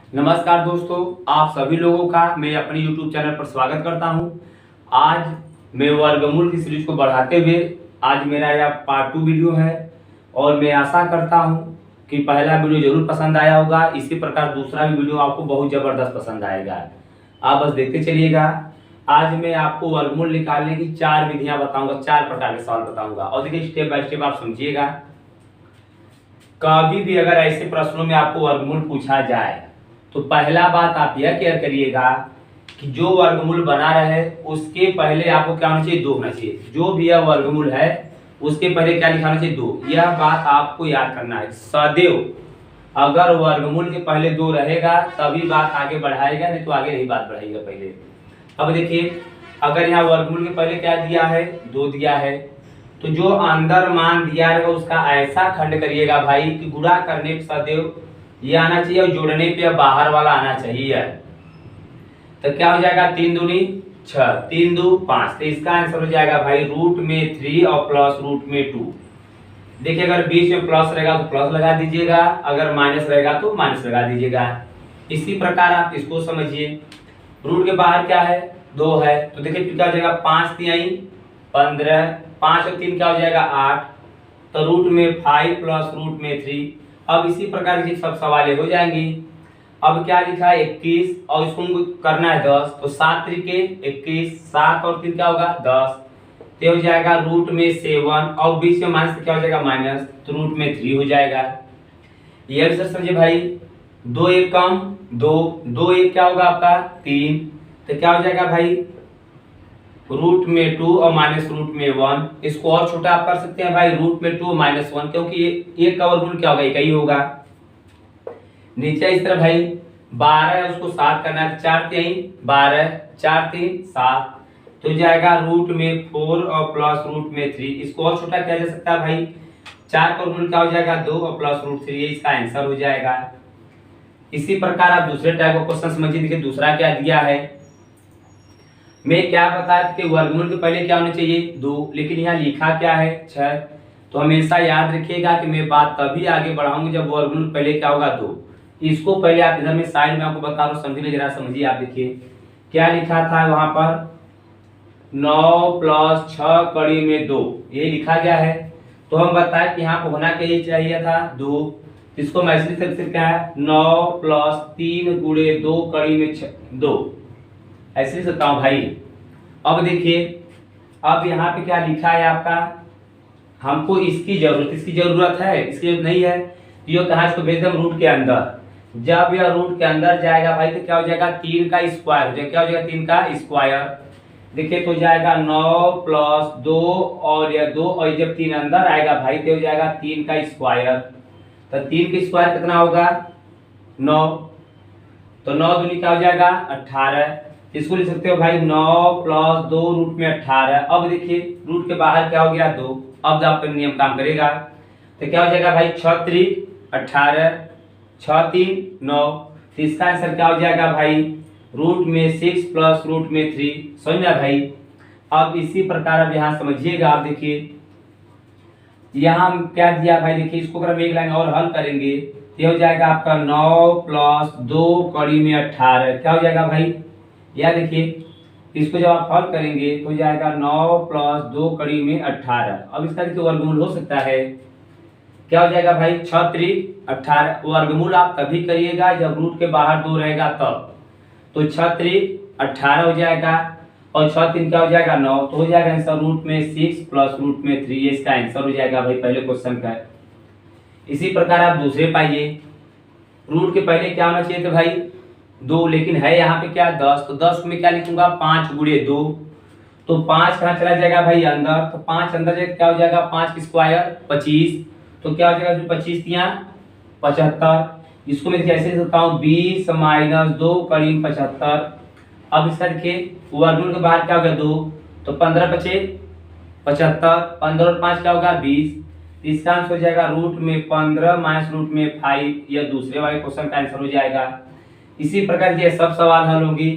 नमस्कार दोस्तों, आप सभी लोगों का मैं अपने YouTube चैनल पर स्वागत करता हूं। आज मैं वर्गमूल की सीरीज को बढ़ाते हुए आज मेरा यह पार्ट 2 वीडियो है और मैं आशा करता हूं कि पहला वीडियो जरूर पसंद आया होगा। इसी प्रकार दूसरा भी वीडियो आपको बहुत ज़बरदस्त पसंद आएगा। आप बस देखते चलिएगा। आज मैं आपको वर्गमूल निकालने की 4 विधियाँ बताऊँगा, 4 प्रकार के सवाल बताऊँगा और देखिए स्टेप बाय स्टेप आप समझिएगा। कभी भी अगर ऐसे प्रश्नों में आपको वर्गमूल पूछा जाए तो पहला बात आप यह केयर करिएगा कि जो वर्गमूल बना रहे उसके पहले आपको क्या होना चाहिए, 2 होना चाहिए। जो भी यह वर्गमूल है उसके पहले क्या लिखा होना चाहिए, 2। यह बात आपको याद करना है सदैव। अगर वर्गमूल के पहले 2 रहेगा तभी बात आगे बढ़ाएगा, नहीं तो आगे नहीं बात बढ़ाएगा पहले। अब देखिए, अगर यहाँ वर्गमूल के पहले क्या दिया है, 2 दिया है, तो जो अंदर मान दिया है उसका ऐसा खंड करिएगा भाई कि गुणा करने पे सदैव ये आना चाहिए और जोड़ने पे बाहर वाला आना चाहिए। तो क्या हो जाएगा, 3 दूनी 6, 3 दू 5। तो इसका आंसर हो जाएगा भाई रूट में 3 और प्लस रूट में 2। देखिए, अगर बीच में प्लस रहेगा तो प्लस लगा दीजिएगा, अगर माइनस रहेगा तो माइनस लगा दीजिएगा। इसी प्रकार आप इसको समझिए। रूट के बाहर क्या है, 2 है, तो देखिए क्या हो जाएगा, 5 3 15, 5 और 3 क्या हो जाएगा 8। तो रूट में 5 प्लस रूट में 3। अब इसी प्रकार की सब सवालें हो जाएंगी। अब क्या लिखा है, 21 और इसको करना है 10, तो 7 त्रिके 21, 7 और 3 क्या होगा 10। तो हो जाएगा रूट में 7 और बीच में माइनस क्या हो जाएगा माइनस, तो रूट में 3 हो जाएगा। ये भी सर समझे भाई। 2 1 कम 2, 2 1 क्या होगा आपका 3। तो क्या हो जाएगा भाई रूट में 2 और माइनस रूट में 1। इसको और छोटा आप कर सकते हैं भाई, रूट में 2 माइनस 1, क्योंकि ये का वर्गमूल क्या होगा, एक ही होगा। नीचे इस तरह भाई 12 है, उसको 7 करना है, 4 3 12, 4 3 7। तो जाएगा रूट में 4 और प्लस रूट में 3। इसको और छोटा किया जा सकता है भाई, 4 का वर्गमूल क्या हो जाएगा 2 और प्लस रूट 3। इसका आंसर हो जाएगा। इसी प्रकार आप दूसरे टाइप का क्वेश्चन समझिए। देखिए दूसरा क्या दिया है, मैं क्या बताया था कि वर्गमूल के पहले क्या होना चाहिए 2, लेकिन यहाँ लिखा क्या है 6। तो हमेशा याद रखिएगा कि मैं बात तभी आगे बढ़ाऊंगी जब वर्गमूल पहले क्या होगा 2। इसको पहले आप इधर में साइड में आपको बता रहा हूँ, समझिए जरा, समझिए। आप देखिए क्या लिखा था वहां पर, 9 प्लस 6 कड़ी में 2, ये लिखा गया है। तो हम बताए कि यहाँ पर होना क्या ये चाहिए था 2। इसको मैं ऐसे लिख सकते क्या है, 9 प्लस 3 गुणे 2 कड़ी में 2, ऐसे लिख सकता हूं भाई। अब देखिए, अब यहाँ पे क्या लिखा है आपका, हमको इसकी जरूरत है, इसकी जरूरत नहीं है। ये कहा इसको भेज दे रूट के अंदर। जब यह रूट के अंदर जाएगा भाई तो क्या हो जाएगा 3 का स्क्वायर हो जाएगा। क्या हो जाएगा 3 का स्क्वायर। देखिए तो जाएगा 9 प्लस 2 और यह 2, और जब 3 अंदर आएगा भाई तो हो जाएगा 3 का स्क्वायर। तो 3 का स्क्वायर कितना होगा 9। तो 9 दूनी क्या हो जाएगा 18। इसको लिख सकते हो भाई 9 प्लस 2 रूट में 18। अब देखिए रूट के बाहर क्या हो गया 2। अब आपका नियम काम करेगा। तो क्या हो जाएगा भाई 6 3 18, 6 3 9। तो इसका आंसर क्या हो जाएगा भाई रूट में 6 प्लस रूट में 3। समझ में भाई। अब इसी प्रकार अब यहाँ समझिएगा। आप देखिए यहाँ क्या दिया भाई, देखिए इसको अगर हम एक लाइन और हल करेंगे तो हो जाएगा आपका 9 प्लस 2 कड़ी में 18। क्या हो जाएगा भाई, या देखिए इसको जब आप हल करेंगे तो जाएगा 9 प्लस 2 कड़ी में 18। अब इसका देखिए वर्गमूल हो सकता है, क्या हो जाएगा भाई 6 3 18। वर्गमूल आप तभी करिएगा जब रूट के बाहर 2 रहेगा तब। तो 6 3 18 हो जाएगा और 6 3 क्या हो जाएगा 9। तो हो जाएगा आंसर रूट में 6 प्लस रूट में 3। ये इसका आंसर हो जाएगा भाई पहले क्वेश्चन का। इसी प्रकार आप दूसरे पाइए। रूट के पहले क्या होना चाहिए था भाई 2, लेकिन है यहाँ पे क्या 10। तो 10 में क्या लिखूंगा 5 गुणे 2। तो 5 कहाँ चला जाएगा भाई अंदर। तो 5 अंदर जाएगा क्या हो जाएगा 5 का स्क्वायर 25। तो क्या हो जाएगा 25 यहाँ 75। इसको मैं कैसे लिख सकता हूँ 20 माइनस 2 कड़ी में 75। अब इसका देखिए वर्गमूल के बाहर क्या होगा 2। तो 15 बचे 75, 15 और 5 क्या होगा 20। इसका आंसर हो जाएगा रूट में 15 माइनस रूट में 5। यह दूसरे वाले क्वेश्चन का आंसर हो जाएगा। इसी प्रकार के सब सवाल हल होंगे।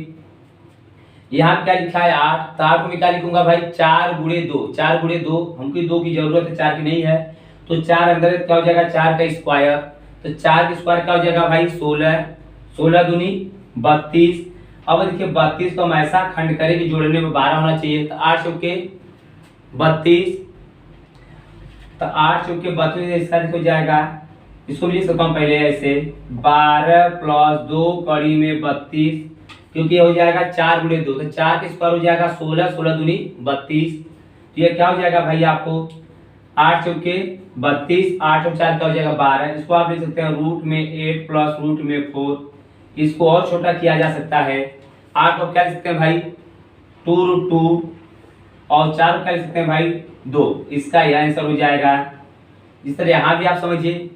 यहाँ क्या लिखा है 8। तो 8 में क्या लिखूंगा भाई 4 गुणे 2। 4 गुणे 2, हमको 2 की जरूरत है, 4 की नहीं है। तो 4 अंदर क्या हो जाएगा 4 का स्क्वायर। तो 4 का स्क्वायर क्या हो जाएगा भाई 16। 16 दूनी 32। अब देखिए 32 को हम ऐसा खंड करें कि जोड़ने में 12 होना चाहिए, तो 8 चौके 32, तो 8 चौके 32 इसका हो जाएगा, इसको लिख सकता हूँ पहले ऐसे 12 प्लस 2 कड़ी में 32, क्योंकि ये हो जाएगा 4 गुणे 2, तो 4 के स्क्वायर हो जाएगा 16, 16 दूनी 32। तो ये क्या हो जाएगा भाई आपको 8 चौके 32, 8 और 4 क्या हो जाएगा 12। इसको आप लिख सकते हैं रूट में 8 प्लस रूट में 4। इसको और छोटा किया जा सकता है, 8 को क्या लिख सकते हैं भाई 2√2, और 4 को क्या लिख सकते हैं भाई 2। इसका यह आंसर हो जाएगा। इस तरह यहाँ भी आप समझिए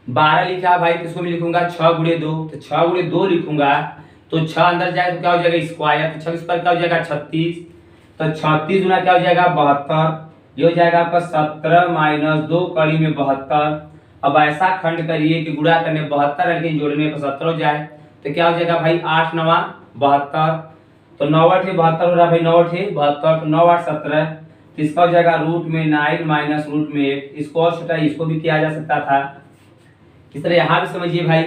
12 लिखा है भाई, तो इसको मैं लिखूंगा 6 गुणे 2, तो 6 गुणे 2 लिखूंगा, तो 6 अंदर जाए तो क्या हो जाएगा स्क्वायर, तो 6 पर क्या हो जाएगा 36, तो 36 गुना क्या हो जाएगा 72, ये हो जाएगा आपका 17 माइनस 2 कड़ी में 72। अब ऐसा खंड करिए कि गुणा करने 72 लेकिन जोड़ने में 75 हो जाए, तो क्या हो जाएगा भाई 8 9 72, तो 9 8 72 हो रहा है भाई, 9 8 72, तो 9 8 17, तो इसका हो जाएगा रूट में 9 माइनस रूट में 8। इसको और छोटा इसको भी किया जा सकता था। इस तरह यहाँ भी समझिए भाई,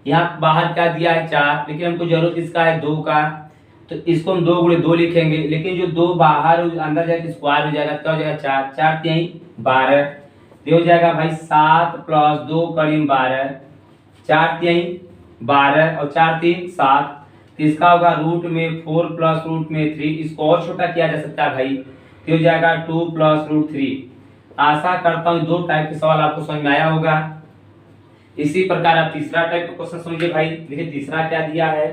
यहाँ बाहर क्या दिया है 4, लेकिन हमको जरूरत किसका है 2 का, तो इसको हम 2 गुणे 2 लिखेंगे, लेकिन जो 2 बाहर अंदर जाके स्क्वायर हो जाएगा, क्या हो जाएगा 4, 4 3 12, ये हो जाएगा भाई 7 प्लस 2 कड़ी में 12, 4 3 12 और 4 3 7, तो इसका होगा रूट में 4 प्लस रूट में 3। इसको और छोटा किया जा सकता है भाई, तो हो जाएगा 2 प्लस रूट 3। आशा करता हूँ 2 टाइप के सवाल आपको समझ में आया होगा। इसी प्रकार आप तीसरा टाइप का क्वेश्चन समझिए भाई। देखिए तीसरा क्या दिया है,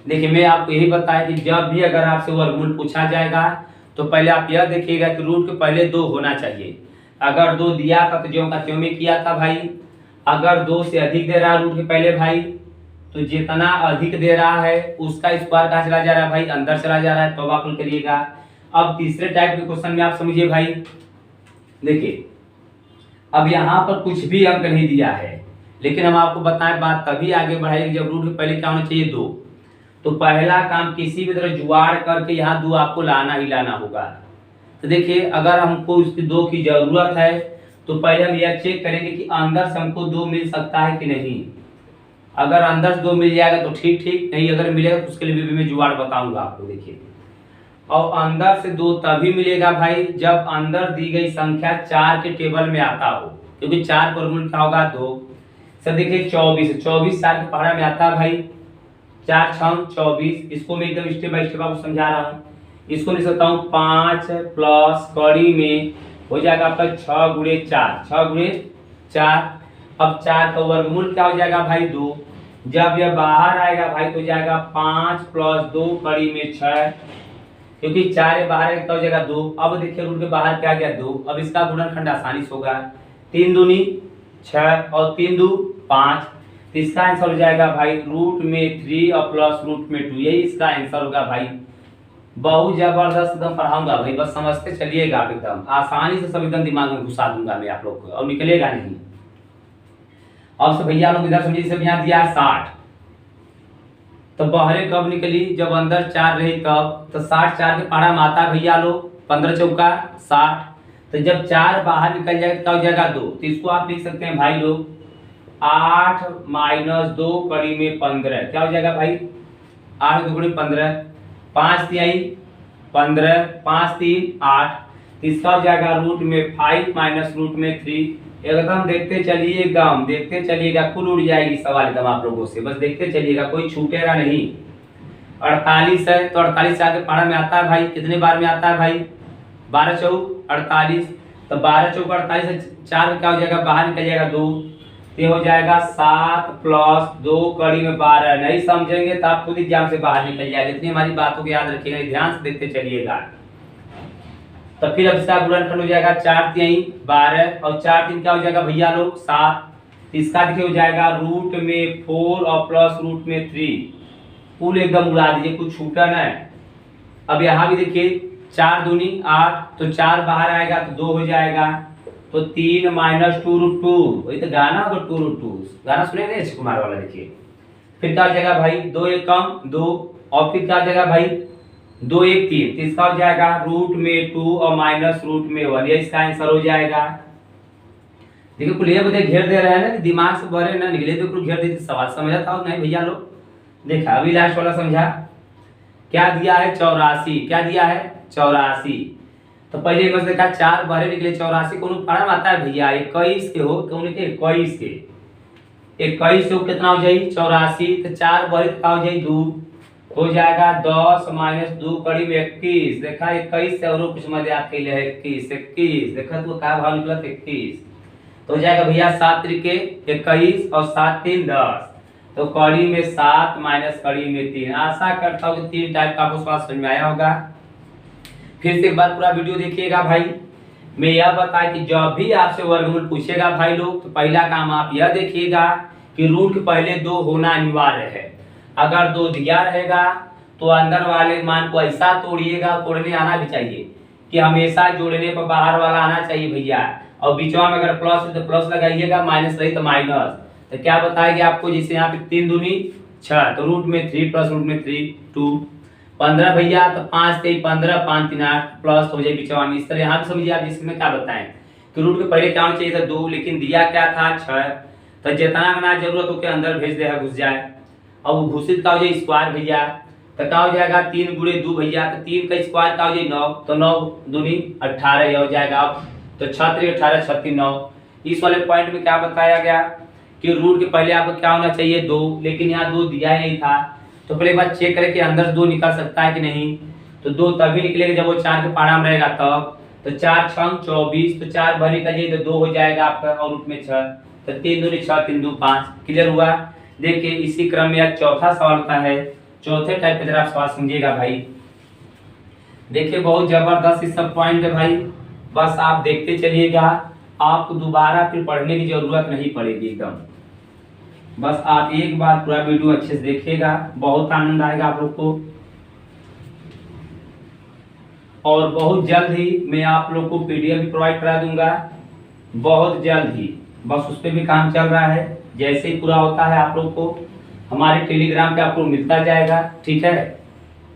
देखिए मैं आपको यही बताया कि जब भी अगर आपसे वर्गमूल पूछा जाएगा तो पहले आप यह देखिएगा कि रूट के पहले 2 होना चाहिए। अगर 2 दिया था तो ज्यों का त्यों में किया था भाई। अगर 2 से अधिक दे रहा है रूट के पहले भाई, तो जितना अधिक दे रहा है उसका स्क्वायर कहाँ चला जा रहा है भाई, अंदर चला जा रहा है, तो आप करिएगा। अब तीसरे टाइप के क्वेश्चन में आप समझिए भाई, देखिए अब यहाँ पर कुछ भी अंक नहीं दिया है, लेकिन हम आपको बताएं बात तभी आगे बढ़ाएगी जब रूट के पहले क्या होना चाहिए 2। तो पहला काम किसी भी तरह जुगाड़ करके यहाँ 2 आपको लाना ही लाना होगा। तो देखिए अगर हमको उसकी 2 की जरूरत है तो पहले हम यह चेक करेंगे कि अंदर से हमको 2 मिल सकता है कि नहीं। अगर अंदर से 2 मिल जाएगा तो ठीक ठीक, नहीं अगर मिलेगा तो उसके लिए भी मैं जुगाड़ बताऊंगा आपको। देखिए और अंदर से 2 तभी मिलेगा भाई जब अंदर दी गई संख्या 4 के टेबल में आता हो, क्योंकि 4 का वर्गमूल क्या होगा 2। सर देखिए 24 4 के पहाड़ा में आता है भाई, 4 6 24। इसको मैं एकदम स्टेप बाय स्टेप आपको समझा रहा हूँ। इसको लिख सकता हूँ 5 प्लस कड़ी में हो जाएगा आपका 6 गुणे 4, 6 गुणे 4। अब 4 का वर्गमूल क्या हो जाएगा भाई 2। जब यह बाहर आएगा भाई तो जाएगा 5 प्लस 2 कड़ी में 6, क्योंकि 4 बाहर क्या हो जाएगा 2। अब देखिए रूट के बाहर क्या गया 2, अब इसका गुणनखंड आसानी से होगा, 3 दूनी 6 और 3 दू 5, तो इसका आंसर हो जाएगा भाई रूट में 3 और प्लस रूट में 2, यही इसका आंसर होगा भाई। बहुत जबरदस्त एकदम पढ़ाऊंगा भाई, बस समझते चलिएगा आप, एकदम आसानी से सब एकदम दिमाग में घुसा दूंगा मैं आप लोग को और निकलेगा नहीं। अब से भैया लोग इधर समझिए, सब यहाँ दिया 60, तो बाहर कब निकली जब अंदर 4 रही तब, तो 60 4 के पहाड़ा माता भैया लोग 15 चौका 60, तो जब 4 बाहर निकल जाएगा तो हो जाएगा 2, तो इसको आप लिख सकते हैं भाई लोग 8 माइनस 2 कड़ी में 15, क्या हो जाएगा भाई 8 2 15, 5 3 15, 5 3 8, इसका हो जाएगा रूट में 5 माइनस रूट में 3। एकदम देखते चलिए, एकदम देखते चलिएगा, कुल उड़ जाएगी सवाल एकदम आप लोगों से, बस देखते चलिएगा, कोई छूटेगा नहीं। 48 है तो 48 से आगे पहाड़ा में आता है भाई, कितने बार में आता है भाई 12 चौक 48, तो 12 चौक 48 से 4 क्या हो जाएगा बाहर निकल जाएगा 2, ये हो जाएगा 7 प्लस 2 कड़ी में 12। नहीं समझेंगे तो आप खुद एग्जाम से बाहर निकल जाएगा, इतनी हमारी बातों को याद रखिएगा, ध्यान से देखते चलिएगा। तो फिर अब इसका गुणनखंड हो जाएगा 4 3 12 और 4 3 क्या हो जाएगा भैया लोग 7, इसका देखिए हो जाएगा रूट में 4 और प्लस रूट में 3, कुल एकदम उड़ा दीजिए, कुछ छूटा ना है। अब यहाँ भी देखिए 4 दूनी 8, तो 4 बाहर आएगा तो 2 हो जाएगा, तो 3 माइनस 2√2, वही तो गाना होगा 2√2, गाना सुनेंगे अक्षय कुमार वाला। देखिए फिर क्या हो जाएगा भाई 2 1 कम 2, और फिर क्या हो जाएगा भाई 2 1 3, तो इसका हो जाएगा रूट में 2 और माइनस रूट में 1, ये इसका आंसर हो जाएगा। देखिए कुल ये बता घेर दे रहा है ना कि दिमाग से बड़े ना निकले तो कुल घेर देते सवाल समझा था नहीं भैया लोग। देखा अभी लास्ट वाला समझा क्या दिया है 84, क्या दिया है 84। तो पहले बस देखा 4 बारे निकले 84 कौन फॉर्म आता है भैया 21 के हो कौन के 21 के 21 से कितना हो जाए 84 तो 4 बारे का हो जाए 2 हो जाएगा 10 माइनस 2 कड़ी में 21 देखा 21 से और कुछ मत याद कर ले 21 देखा तो क्या भाव निकला 21 तो हो जाएगा भैया 7 त्रिके 21 और 7 3 10 तो कड़ी में 7 माइनस कड़ी में 3। आशा करता हूँ कि 3 टाइप का आपको सवाल समझ में आया होगा। फिर से एक बार पूरा वीडियो देखिएगा भाई। मैं यह बता कि जब भी आपसे वर्गमूल पूछेगा भाई लोग तो पहला काम आप यह देखिएगा कि रूट के पहले 2 होना अनिवार्य है। अगर 2 दिया रहेगा तो अंदर वाले मान को ऐसा तोड़िएगा, तोड़ने आना भी चाहिए कि हमेशा जोड़ने पर बाहर वाला आना चाहिए भैया। और बीचवा में अगर प्लस है तो प्लस लगाइएगा, माइनस रही तो माइनस। तो क्या बताएगी आपको जैसे यहाँ पे 3 दूनी 6 तो रूट में 3 प्लस रूट में 3 2 15 भैया तो 5 3 15 5 3 8 प्लस हो जाए बीचवा में। इस तरह यहाँ समझिए आप जिसमें क्या बताएं कि रूट के पहले क्या होना चाहिए था 2 लेकिन दिया क्या था 6 तो जितना ना जरूरत हो के अंदर भेज दे घुस जाए। और वो घोषित का हो जाए स्क्वायर भैया तो क्या हो जाएगा 3 गुणे 2 भैया तो 3 का स्क्वायर का हो जाए 9 तो 9 दूनी 18 हो जाएगा। तो 6 3 18 36 9। इस वाले पॉइंट में क्या बताया गया कि रूट के पहले आपको क्या होना चाहिए 2 लेकिन यहाँ 2 दिया ही नहीं था। तो पहले एक बार चेक करें कि अंदर 2 निकल सकता है कि नहीं। तो 2 तभी निकलेगा जब वो 4 के पारा में रहेगा तब। तो 4 6 24 तो 4 भर निकलिए तो 2 हो जाएगा आपका और रूट में 6 तो 3 दूनी 6 3 2 5। क्लियर हुआ। देखिए इसी क्रम में एक चौथा सवाल होता है। चौथे टाइप का जरा आप सवाल समझिएगा भाई। देखिए बहुत जबरदस्त इस सब पॉइंट है भाई, बस आप देखते चलिएगा, आपको दोबारा फिर पढ़ने की जरूरत नहीं पड़ेगी एकदम। बस आप एक बार पूरा वीडियो अच्छे से देखिएगा, बहुत आनंद आएगा आप लोग को। और बहुत जल्द ही मैं आप लोग को पीडीएफ भी प्रोवाइड करा दूंगा, बहुत जल्द ही। बस उस पर भी काम चल रहा है, जैसे ही पूरा होता है आप लोग को हमारे टेलीग्राम पे आपको मिलता जाएगा। ठीक है,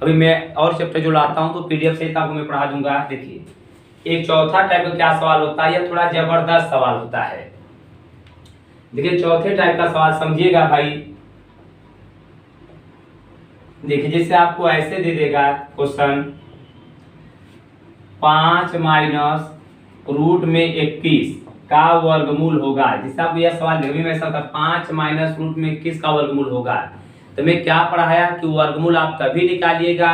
अभी मैं और चैप्टर जो लाता हूँ तो पीडीएफ से आपको मैं पढ़ा दूंगा। देखिए एक चौथा टाइप का क्या सवाल होता है, यह थोड़ा जबरदस्त सवाल होता है। देखिए चौथे टाइप का सवाल समझिएगा भाई। देखिए जैसे आपको ऐसे दे देगा क्वेश्चन 5 माइनस रूट में 21 का वर्गमूल होगा। जैसे आप यह सवाल देखने में ऐसा था 5 माइनस रूट में 21 का वर्गमूल होगा। तो मैं क्या पढ़ाया कि वर्गमूल आप तभी निकालिएगा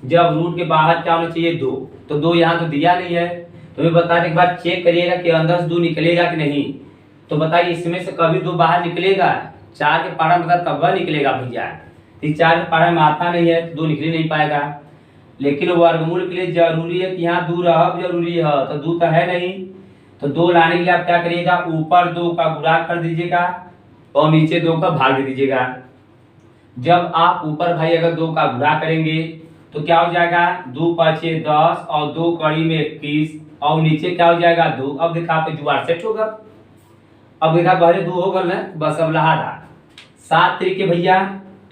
जब रूट के बाहर क्या होना चाहिए 2। तो 2 यहाँ तो दिया नहीं है, तो मैं बता दें एक बार चेक करिएगा कि अंदर से 2 निकलेगा कि नहीं। तो बताइए इसमें से कभी 2 बाहर निकलेगा, 4 के पारा में तब वह निकलेगा भैया। 4 के पारा में आता नहीं है तो 2 निकल नहीं पाएगा। लेकिन वर्गमूल के लिए जरूरी है कि यहाँ 2 रह जरूरी है, तो 2 तो है नहीं। तो 2 लाने के लिए आप क्या करिएगा, ऊपर 2 का गुणा कर दीजिएगा और नीचे 2 का भाग दे दीजिएगा। जब आप ऊपर भाई अगर 2 का गुणा करेंगे तो क्या हो जाएगा 2 5 10 और 2 कड़ी में 21 और नीचे क्या हो जाएगा 2। अब देखा आप जुगाड़ सेट होगा। अब देखा पहले 2 होगा ना, बस अब लहादा 7 तरीके भैया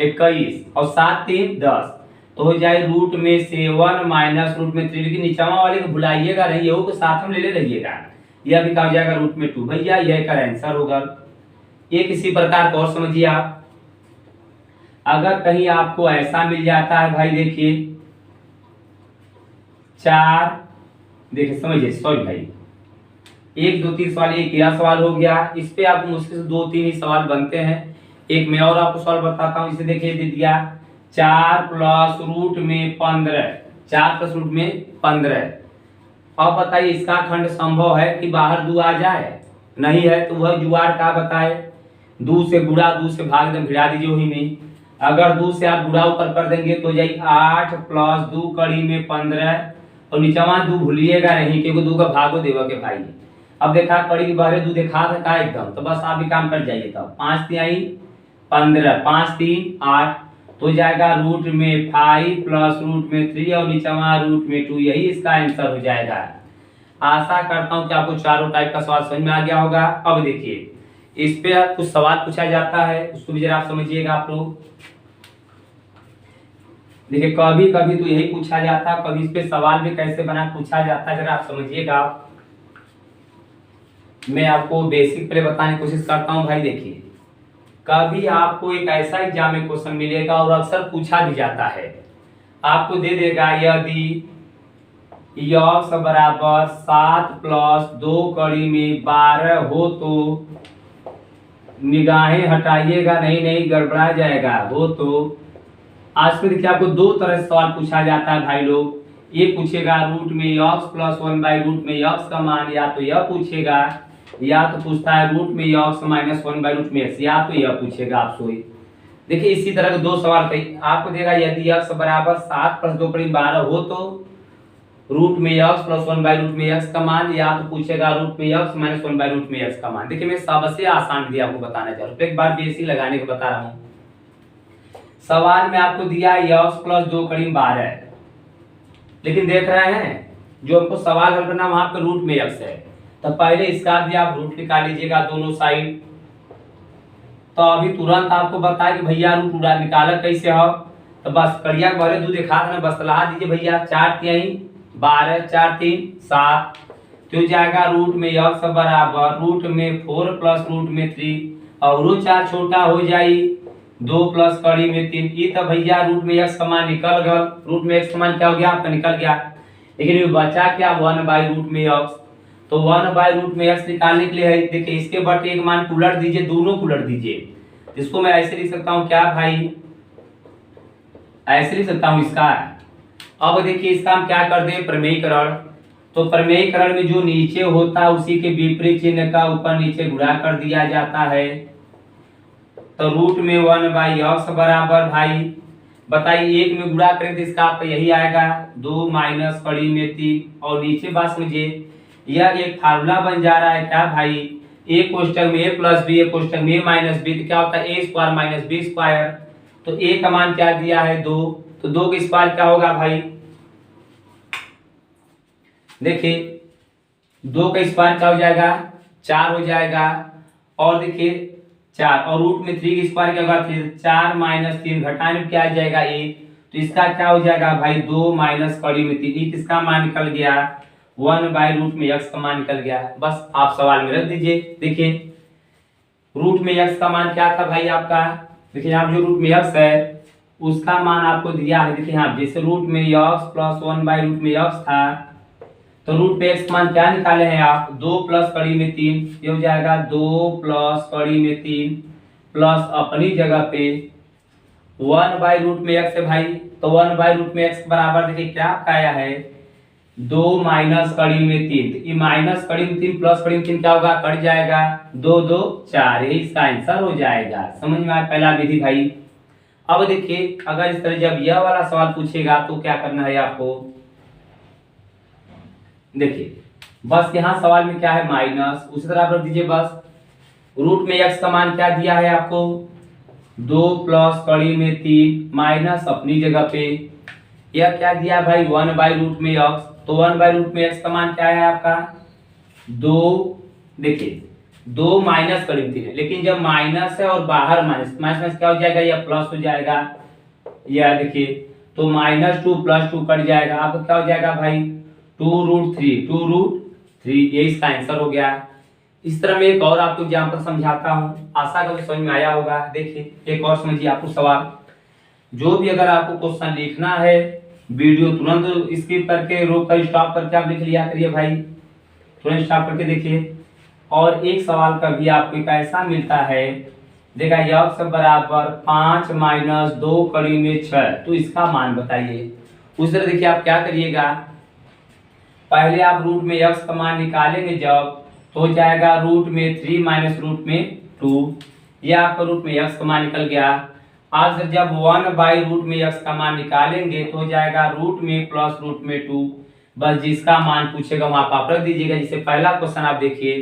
21 और 7 3 10 तो हो जाए रूट में 7 माइनस रूट में 3। लेकिन नीचे वाले को भुलाइएगा नहीं, ये को साथ में ले रहिएगा। यह भी कहा जाएगा रूट में 2 भैया, यह का आंसर होगा। ये किसी प्रकार और समझिए आप। अगर कहीं आपको ऐसा मिल जाता है भाई, देखिए 4 देखिए समझिए सॉरी भाई 1 2 3 सवाल, एक यह सवाल हो गया। इस पे आपको मुश्किल से 2 3 ही सवाल बनते हैं। एक मैं और आपको सवाल बताता हूँ। इसे देखिए दे दिया 4 प्लस रूट में 15, 4 प्लस रूट में 15। अब बताइए इसका खंड संभव है कि बाहर 2 आ जाए? नहीं है, तो वह जुगाड़ का बताए 2 से गुणा 2 से भाग दे भिड़ा दीजिए वही में। अगर 2 से आप गुणा ऊपर कर देंगे तो जाए 8 प्लस 2 कड़ी में 15 और नीचवा 2 भूलिएगा नहीं क्योंकि 2 का भागो देवा के भाई। अब देखा कड़ी के बाहर 2 देखा था एकदम, तो बस आप भी काम कर जाइए। तब 5 3 15 5 3 8 तो जाएगा रूट में 5 प्लस रूट में 3 और नीचवा रूट में 2, यही इसका आंसर हो जाएगा। आशा करता हूं कि आपको चारों टाइप का सवाल समझ में आ गया होगा। अब देखिए इस पे कुछ सवाल पूछा जाता है, उसको भी जरा आप समझिएगा आप लोग। देखिए कभी कभी तो यही पूछा जाता है, कभी इस पे सवाल भी कैसे बना पूछा जाता है, जरा आप समझिएगा। मैं आपको बेसिक पहले बताने की कोशिश करता हूँ भाई। देखिए, कभी आपको एक ऐसा एग्जाम में क्वेश्चन मिलेगा और अक्सर पूछा भी जाता है, आपको दे देगा यदि यक्स बराबर 7 प्लस 2 कड़ी में 12 हो तो निगाहें हटाइएगा, नहीं गड़बड़ा जाएगा, हो तो। आज में देखिए आपको दो तरह से सवाल पूछा जाता है भाई लोग। ये पूछेगा रूट में यक्स प्लस 1 बाई रूट में यक्स का मान, या तो यह पूछेगा, या तो पूछता है रूट में यक्स माइनस 1 बाई रूट में एक्स, या तो यह पूछेगा आपसे। देखिए इसी तरह के दो सवाल कही आपको देगा, यदि यक्स बराबर 7 प्लस 2 कड़ी 12 हो तो रूट में यक्स प्लस 1 बाई रूट में यक्स का मान, या तो पूछेगा रूट में यक्स माइनस 1 बाई रूट में यक्स का मान। देखिए मैं सबसे आसान विधि आपको बताना चाह रहा हूँ, एक बार बेसिक लगाने को बता रहा हूँ। सवाल में आपको दिया यक्स प्लस 2 कड़ी 12 है, लेकिन देख रहे हैं जो हमको सवाल हल करना वहां पे रूट में यक्स है, तो पहले इसका भी आप रूट निकाल लीजिएगा दोनों साइड। तो अभी तुरंत आपको बताया कि भैया रूट निकाला कैसे हो, तो बस कड़िया के पहले दो देखा था ना, बस सलाह दीजिए भैया। 4 3 12 4 3 7, तो जाएगा रूट में यक्स बराबर रूट में 4 प्लस रूट में 3 और वो 4 छोटा हो जाए 2 प्लस कड़ी में 3। ये तो भैया रूट में यक्स का मान निकल गया, रूट में एक्स का मान क्या हो गया आपका निकल गया। लेकिन ये बचा क्या 1 बाई रूट में यक्स, तो 1 बाई रूट में एक्स निकालने के लिए है, देखिए इसके बटे एक मान को उलट दीजिए, दोनों को उलट दीजिए। इसको मैं ऐसे लिख सकता हूँ क्या भाई, ऐसे लिख सकता हूँ इसका। अब देखिए इसका हम क्या कर दे प्रमेयीकरण, तो प्रमेयीकरण में जो नीचे होता है उसी के विपरीत चिन्ह का ऊपर नीचे गुणा कर दिया जाता है। तो रूट में 1 बाई यक्स बराबर भाई बताइए एक में गुणा करें तो इसका आपका यही आएगा 2 माइनस कड़ी में 3, और नीचे बात समझिए यह एक फार्मूला बन जा रहा है क्या भाई, ए कोष्टक में ए प्लस बी, ए कोष्टक में ए माइनस बी, तो क्या होता है ए स्क्वायर माइनस बी स्क्वायर। तो ए का मान क्या दिया है 2, तो 2 का स्क्वायर क्या होगा भाई, देखिए 2 का स्क्वायर क्या हो जाएगा 4 हो जाएगा, और देखिए 4 और रूट में 3 का स्क्वायर क्या होगा 3, 4 माइनस 3 घटाने में क्या आ जाएगा 1, तो इसका क्या हो जाएगा भाई 2 माइनस कड़ी में 3, किसका मान निकल गया 1 बाई रूट में x का मान निकल गया। बस आप सवाल में रख दीजिए। देखिए रूट में x का मान क्या था भाई आपका, देखिए यहाँ जो रूट में x है उसका मान आपको दिया है। देखिए यहाँ जैसे रूट में x प्लस 1 बाई रूट में x था, तो रूट पे x मान क्या निकाले हैं आप 2 प्लस कड़ी में 3, ये हो जाएगा 2 प्लस कड़ी में 3 प्लस अपनी जगह पे 1 बाई रूट में x है भाई, तो 1 बाई रूट में x बराबर देखिए क्या आपका आया है 2 माइनस कड़ी में 3, तो ये माइनस कड़ी में 3 प्लस कड़ी में 3 क्या होगा कट जाएगा 2 2 4, यही इसका आंसर हो जाएगा। समझ में आया पहला विधि भाई। अब देखिए अगर इस तरह जब यह वाला सवाल पूछेगा तो क्या करना है आपको, देखिए बस यहाँ सवाल में क्या है माइनस, उसी तरह आप रख दीजिए बस। रूट में x का मान क्या दिया है आपको 2 प्लस कड़ी में 3 माइनस अपनी जगह पे यह क्या दिया भाई 1 बाई रूट में x, तो 1 बाई रूट में x का मान क्या है आपका 2, देखिए 2 माइनस कड़ी में 3 है, लेकिन जब माइनस है और बाहर माइनस माइनस क्या हो जाएगा या प्लस हो जाएगा, यह देखिए तो -2 प्लस 2 कट जाएगा, आपका क्या हो जाएगा भाई 2√3 यही इसका आंसर हो गया। इस तरह मैं एक और आपको एग्जांपल समझाता हूँ, आशा करके समझ में आया होगा। देखिए एक और समझिए आपको सवाल, जो भी अगर आपको क्वेश्चन लिखना है वीडियो तुरंत स्किप करके रोक कर स्टॉप करके आप लिख लिया करिए भाई, तुरंत स्टॉप करके देखिए। और एक सवाल का भी आपको एक ऐसा मिलता है, देखा यक्स बराबर 5 माइनस 2 कड़ी में 6, तो इसका मान बताइए। उस तरह देखिए आप क्या करिएगा, पहले आप रूट में x का मान निकालेंगे जब, तो हो जाएगा रूट में 3 माइनस रूट में 2, यह आपका रूट में x का मान निकल गया। आज जब 1 बाई रूट में x का मान निकालेंगे तो हो जाएगा रूट में प्लस रूट में 2, बस जिसका मान पूछेगा वहां पर आप रख दीजिएगा। जैसे पहला क्वेश्चन आप देखिए,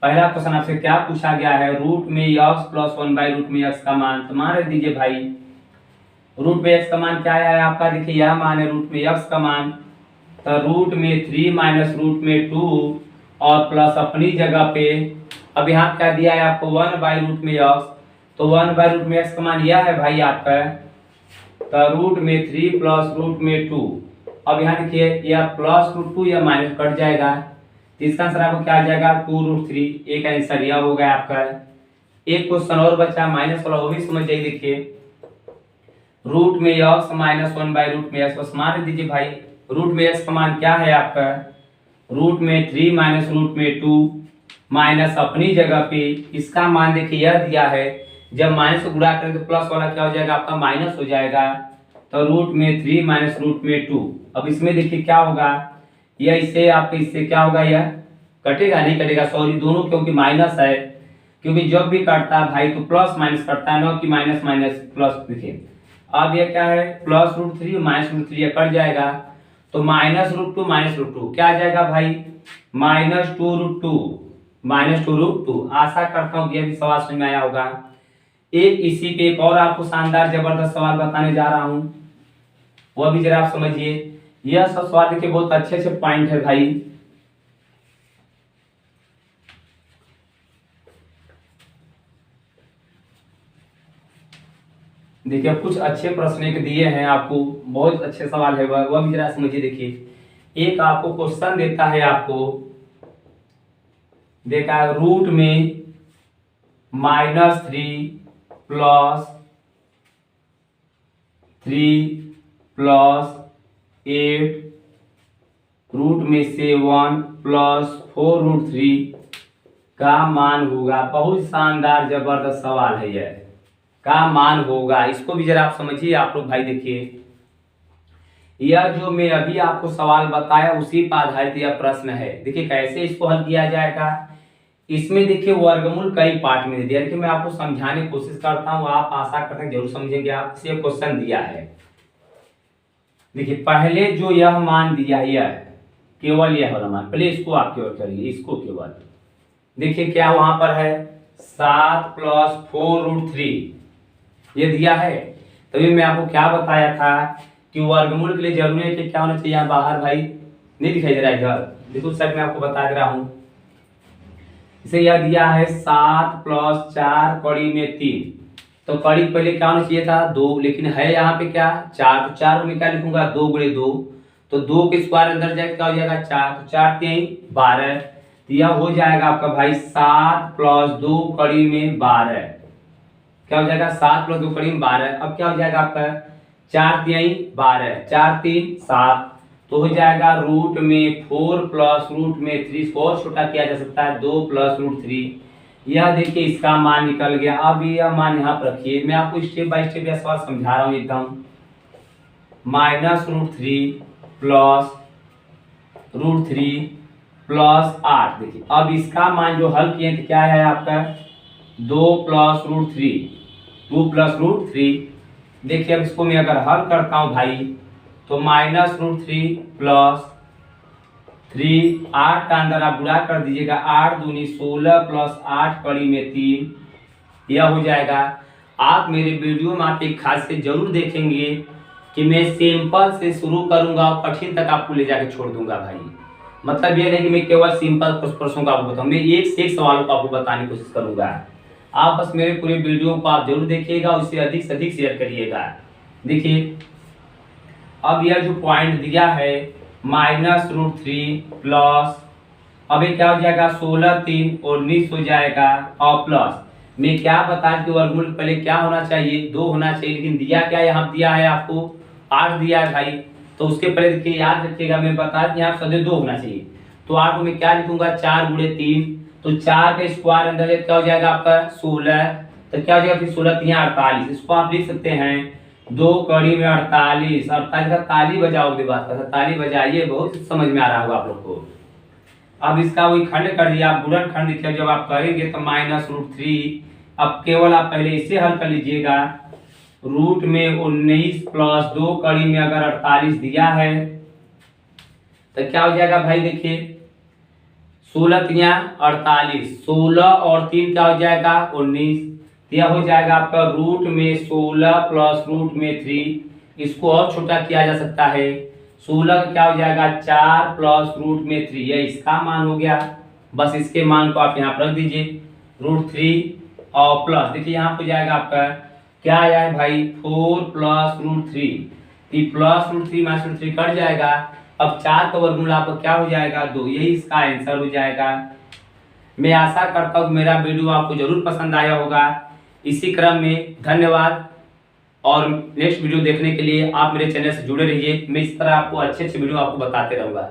पहला क्वेश्चन आपसे क्या पूछा गया है रूट में x प्लस 1 बाई रूट में x का मान, तो मान रख दीजिए भाई। रूट में x का मान क्या है आपका, देखिए यह मान है रूट में x का मान, तो रूट में 3 माइनस रूट में 2 और प्लस अपनी जगह पे अब यहाँ क्या दिया है आपको 1 बाई रूट में x, तो 1 बाई रूट में x का मान यह है भाई आपका, तो रूट में 3 प्लस रूट में 2। अब यहाँ देखिए यह प्लस रूट 2 या माइनस कट जाएगा, तो इसका आंसर आपको क्या आ जाएगा 2√3। एक आंसर यह हो गया आपका। एक क्वेश्चन और बचा माइनस वाला, वो भी समझ जाइए। देखिए रूट में x माइनस 1/रूट में x, बस मान दीजिए भाई रूट में x का मान क्या है आपका, रूट में 3 माइनस रूट में 2 माइनस अपनी जगह पे इसका मान देखिए यह दिया है, जब माइनस को गुणा करें तो प्लस वाला क्या हो जाएगा आपका माइनस हो जाएगा। तो रूट में 3 माइनस रूट में 2। अब इसमें देखिए क्या होगा, यह इससे आपके इससे क्या होगा, यह कटेगा नहीं कटेगा, सॉरी दोनों क्योंकि माइनस है, क्योंकि जब भी कटता है भाई तो प्लस माइनस कटता है, न कि माइनस माइनस प्लस। देखिए अब ये क्या है +√3 माइनस √3 ये कट जाएगा, तो -√2 माइनस √2 क्या आ जाएगा भाई -2√2। आशा करता हूँ कि यह भी सवाल समझ में आया होगा। एक इसी पे एक और आपको शानदार जबरदस्त सवाल बताने जा रहा हूँ, वह भी जरा आप समझिए। यह सब सवाल देखिए बहुत अच्छे अच्छे पॉइंट है भाई। देखिए कुछ अच्छे प्रश्न एक दिए हैं आपको, बहुत अच्छे सवाल है, वह भी जरा समझिए। देखिए एक आपको क्वेश्चन देता है, आपको देखा रूट में -3 + 3 + 8 रूट में से 1 + 4√3 का मान होगा। बहुत शानदार जबरदस्त सवाल है यह, का मान होगा। इसको भी जरा आप समझिए आप लोग भाई। देखिए यह जो मैं अभी आपको सवाल बताया उसी पर आधारित यह प्रश्न है। देखिए कैसे इसको हल किया जाएगा। इसमें देखिए वर्गमूल कई पार्ट में दिया, देखिए मैं आपको समझाने की कोशिश करता हूँ, आप आशा करते हैं जरूर समझेंगे। आपसे क्वेश्चन दिया है, देखिए पहले जो यह मान दिया है यह केवल यह वाला मान, पहले इसको आप केवल करिए, इसको केवल देखिए क्या वहां पर है 7 + 4√3 ये दिया है। तभी मैं आपको क्या बताया था कि वर्गमूल के लिए जरूरी है कि क्या होना चाहिए, यहाँ बाहर भाई नहीं दिखाई दे रहा है इधर, देखो सर मैं आपको बता दे रहा हूँ। इसे यह दिया है 7 + 4 कड़ी में 3, तो कड़ी पहले क्या होना चाहिए था 2, लेकिन है यहाँ पे क्या 4, तो 4 में क्या लिखूंगा 2 × 2, तो 2 के स्क्वायर अंदर जाए क्या हो जाएगा 4, तो 4 3 12, तो यह हो जाएगा आपका भाई 7 + 2 कड़ी में 12, क्या हो जाएगा 7 + 2 कड़ी में 12। अब क्या हो जाएगा आपका 4 3 12, 4 3 7, तो हो जाएगा रूट में 4 + रूट में 3, इसको और छोटा किया जा सकता है 2 + √3। यह देखिए इसका मान निकल गया। अब यह मान यहाँ पर रखिए, मैं आपको स्टेप बाय स्टेप यह सवाल समझा रहा हूँ एकदम। -√3 + √3 + 8, देखिए अब इसका मान जो हल किए थे क्या है आपका 2 + √3। देखिए अब इसको मैं अगर हल करता हूँ भाई तो -√3 + 3 8 का अंदर आप गुणा कर दीजिएगा, 8 दूनी 16 + 8 कड़ी में 3, यह हो जाएगा। आप मेरे वीडियो में आप एक खासियत जरूर देखेंगे कि मैं सिंपल से शुरू करूंगा और कठिन तक आपको ले जाके छोड़ दूंगा भाई। मतलब यह नहीं कि मैं केवल सिंपल कुछ प्रश्नों को आपको बताऊं, मैं एक से एक सवालों को आपको बताने की कोशिश करूंगा। आप बस मेरे पूरे वीडियो को आप जरूर देखिएगा, उससे अधिक से अधिक शेयर करिएगा। देखिए अब यह जो पॉइंट दिया है -√3 प्लस, अब ये क्या हो जाएगा 16 3 19 हो जाएगा, और प्लस मैं क्या बता कि वर्गमूल पहले क्या होना चाहिए 2 होना चाहिए, लेकिन दिया क्या यहाँ दिया है आपको 8 दिया है भाई, तो उसके पहले देखिए याद रखिएगा मैं बता कि यहाँ सदैव 2 होना चाहिए, तो 8 को मैं क्या लिखूंगा 4 × 3, तो 4 का स्क्वायर अंदर क्या हो जाएगा आपका 16, तो क्या हो जाएगा फिर 16 3 48, इसको आप लिख सकते हैं 2 कड़ी में 48, 48 का ताली बजाओगे, बात का ताली बजाइए, बहुत समझ में आ रहा होगा आप लोग को। अब इसका वही खंड कर दिया, आप गुणन खंड देखिए जब आप करेंगे तो -√3, अब केवल आप पहले इसे हल कर लीजिएगा, रूट में 19 + 2 कड़ी में अगर 48 दिया है तो क्या हो जाएगा भाई देखिए 16 3 48, 16 और 3 क्या हो जाएगा 19, यह हो जाएगा आपका रूट में 16 + रूट में 3, इसको और छोटा किया जा सकता है, 16 क्या हो जाएगा 4 + रूट में 3, यह इसका मान हो गया। बस इसके मान को आप यहाँ पर रख दीजिए √3 और प्लस, देखिए यहाँ हो जाएगा आपका क्या आया है भाई 4 + √3, प्लस √3 - √3 कट जाएगा, अब 4 का वर्गमूल आपका क्या हो जाएगा 2, यही इसका आंसर हो जाएगा। मैं आशा करता हूँ मेरा वीडियो आपको जरूर पसंद आया होगा। इसी क्रम में धन्यवाद, और नेक्स्ट वीडियो देखने के लिए आप मेरे चैनल से जुड़े रहिए। मैं इस तरह आपको अच्छे वीडियो आपको बताते रहूँगा।